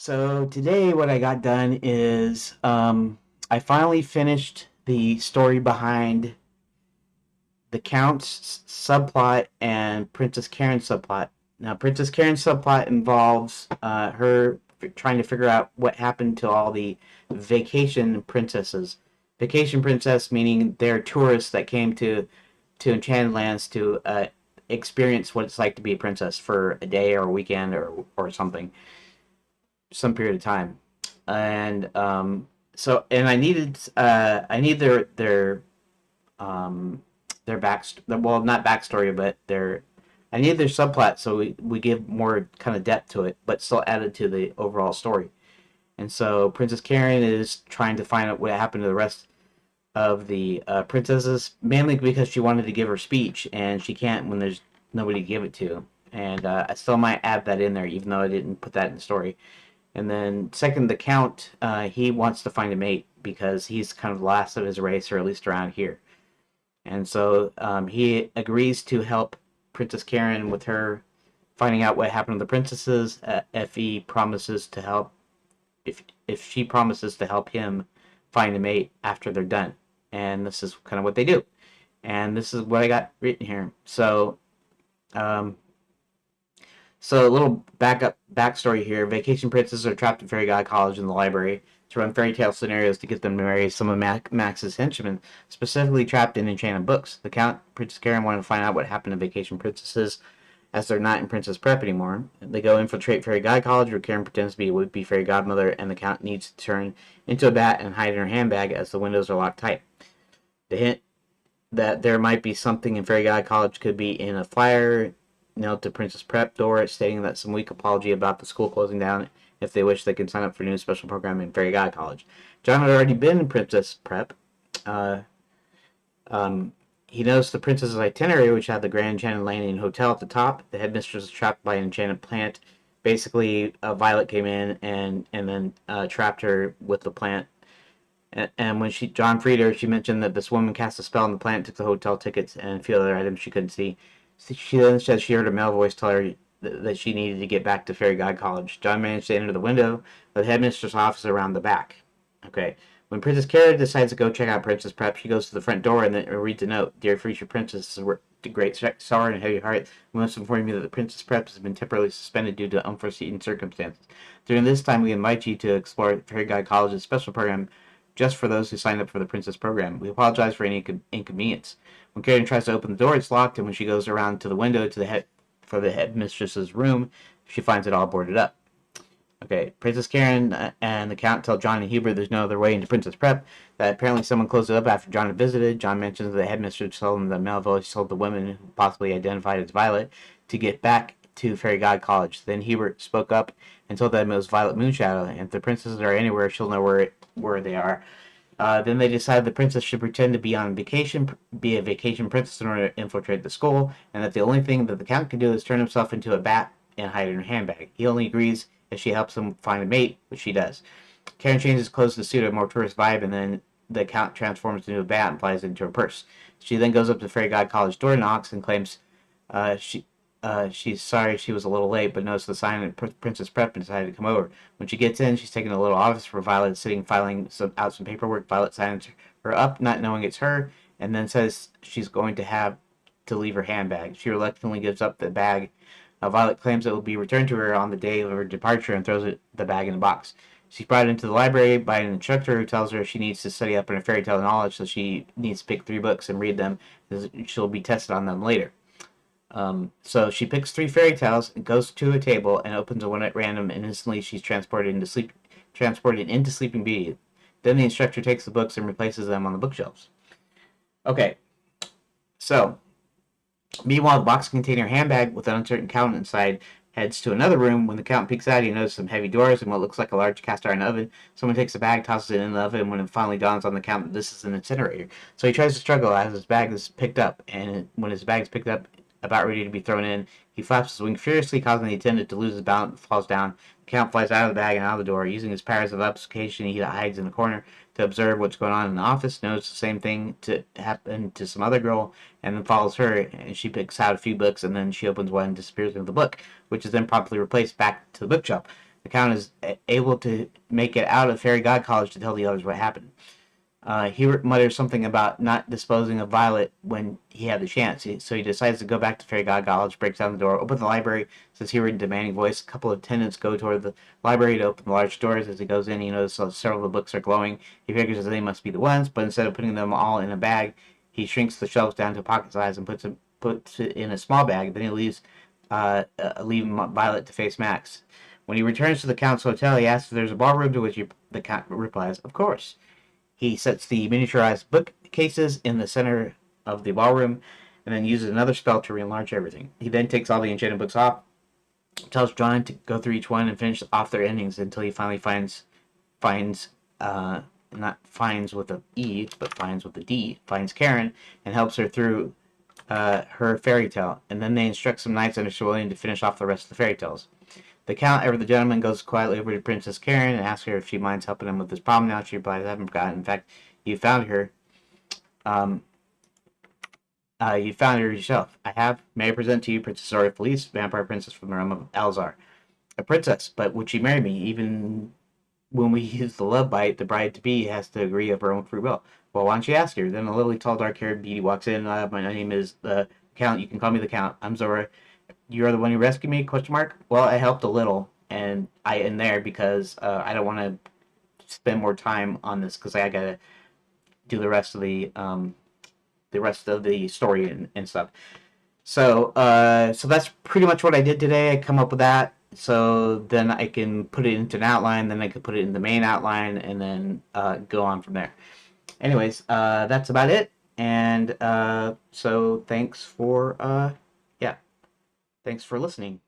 So today, what I got done is I finally finished the story behind the Count's subplot and Princess Karen's subplot. Now, Princess Karen's subplot involves her trying to figure out what happened to all the vacation princesses. Vacation princess meaning they're tourists that came to Enchanted Lands to experience what it's like to be a princess for a day or a weekend or something, some period of time. And and I need um well, not backstory, but their I need their subplot, so we give more kind of depth to it, but still added to the overall story. And so Princess Karen is trying to find out what happened to the rest of the princesses, mainly because she wanted to give her speech and she can't when there's nobody to give it to. And I still might add that in there, even though I didn't put that in the story. And then second, the Count, he wants to find a mate because he's kind of the last of his race, or at least around here. And so he agrees to help Princess Karen with her finding out what happened to the princesses if he promises to help if she promises to help him find a mate after they're done. And this is kind of what they do. And this is what I got written here. Um, so a little backstory here. Vacation princesses are trapped in Fairy God College in the library to run fairy tale scenarios to get them to marry some of Max's henchmen, specifically trapped in enchanted books. The Count, Princess Karen wanted to find out what happened to vacation princesses as they're not in Princess Prep anymore. They go infiltrate Fairy God College, where Karen pretends to be a would-be fairy godmother, and the Count needs to turn into a bat and hide in her handbag as the windows are locked tight. The hint that there might be something in Fairy God College could be in a flyer nailed to Princess Prep door stating that some weak apology about the school closing down. If they wish, they can sign up for a new special program in Fairy God College. John had already been in Princess Prep. Uh, he knows the princess's itinerary, which had the Grand Enchanted Lands Hotel at the top. The headmistress was trapped by an enchanted plant. Basically, Violet came in and then trapped her with the plant. And when John freed her, she mentioned that this woman cast a spell on the plant, took the hotel tickets, and a few other items she couldn't see. She then said she heard a male voice tell her that she needed to get back to Fairy God College. John managed to enter the window, but the headmistress' office around the back. Okay. When Princess Kara decides to go check out Princess Prep, she goes to the front door and then reads a note. Dear future princess, the great sorrow and heavy heart, we must inform you that the Princess Prep has been temporarily suspended due to unforeseen circumstances. During this time, we invite you to explore Fairy God College's special program just for those who signed up for the Princess program. We apologize for any inconvenience. When Karen tries to open the door, it's locked, and when she goes around to the window for the headmistress's room, she finds it all boarded up. Okay, Princess Karen and the Count tell John and Hubert there's no other way into Princess Prep, that apparently someone closed it up after John had visited. John mentions the headmistress told him that Mel voice told the woman, who possibly identified as Violet, to get back to Fairy God College. Then Hubert spoke up and told them it was Violet Moonshadow, and if the princesses are anywhere, she'll know where they are. Then they decided the princess should pretend to be on vacation, be a vacation princess in order to infiltrate the school, and that the only thing that the Count can do is turn himself into a bat and hide in her handbag. He only agrees if she helps him find a mate, which she does. Karen changes clothes to suit a more tourist vibe, and then the Count transforms into a bat and flies into her purse. She then goes up to Fairy God College door, knocks, and claims she's sorry she was a little late, but noticed the sign at Princess Prep and decided to come over. When she gets in, she's taken a little office for Violet, sitting filing out some paperwork. Violet signs her up, not knowing it's her, and then says she's going to have to leave her handbag. She reluctantly gives up the bag. Violet claims it will be returned to her on the day of her departure and throws the bag in a box. She's brought into the library by an instructor who tells her she needs to study up in her fairy tale knowledge, so she needs to pick 3 books and read them. She'll be tested on them later. So she picks 3 fairy tales and goes to a table and opens one at random, and instantly she's transported into Sleeping Beauty. Then the instructor takes the books and replaces them on the bookshelves. Okay, so meanwhile, the box containing her handbag with an uncertain Count inside heads to another room. When the Count peeks out, he notices some heavy doors and what looks like a large cast iron oven. Someone takes the bag, tosses it in the oven, when it finally dawns on the Count that this is an incinerator. So he tries to struggle as his bag is picked up, and when his bag is picked up, about ready to be thrown in, he flaps his wing furiously, causing the attendant to lose his balance and falls down. The Count flies out of the bag and out of the door. Using his powers of obfuscation, he hides in the corner to observe what's going on in the office, notices the same thing to happen to some other girl, and then follows her, and she picks out a few books, and then she opens one and disappears into the book, which is then promptly replaced back to the bookshelf. the Count is able to make it out of Fairy God College to tell the others what happened. He mutters something about not disposing of Violet when he had the chance. So he decides to go back to Fairy God College, breaks down the door, opens the library, says he heard a demanding voice. A couple of attendants go toward the library to open the large doors. As he goes in, he notices several of the books are glowing. He figures that they must be the ones, but instead of putting them all in a bag, he shrinks the shelves down to a pocket size and puts it in a small bag. Then he leaving Violet to face Max. When he returns to the Count's hotel, he asks if there's a ballroom, to which the Count replies, "Of course." He sets the miniaturized bookcases in the center of the ballroom and then uses another spell to re-enlarge everything. He then takes all the enchanted books off, tells John to go through each one and finish off their endings until he finally finds not finds with a E, but finds with a D, finds Karen and helps her through her fairy tale. And then they instruct some knights under Sir William to finish off the rest of the fairy tales. The Count, ever the gentleman, goes quietly over to Princess Karen and asks her if she minds helping him with this problem now. She replies, "I haven't forgotten. In fact, you found her. Um, you found her yourself. I have. May I present to you Princess Zora Felice, vampire princess from the realm of Alzar. A princess, but would she marry me? Even when we use the love bite, the bride-to-be has to agree of her own free will. Well, why don't you ask her?" Then a little tall, dark-haired beauty walks in. My name is the Count. You can call me the Count. I'm Zora. You're the one who rescued me? Question mark. Well, I helped a little, and I in there because I don't want to spend more time on this because I gotta do the rest of the story and stuff. So that's pretty much what I did today. I come up with that, so then I can put it into an outline. Then I could put it in the main outline, and then go on from there. Anyways, that's about it. And so thanks for yeah, thanks for listening.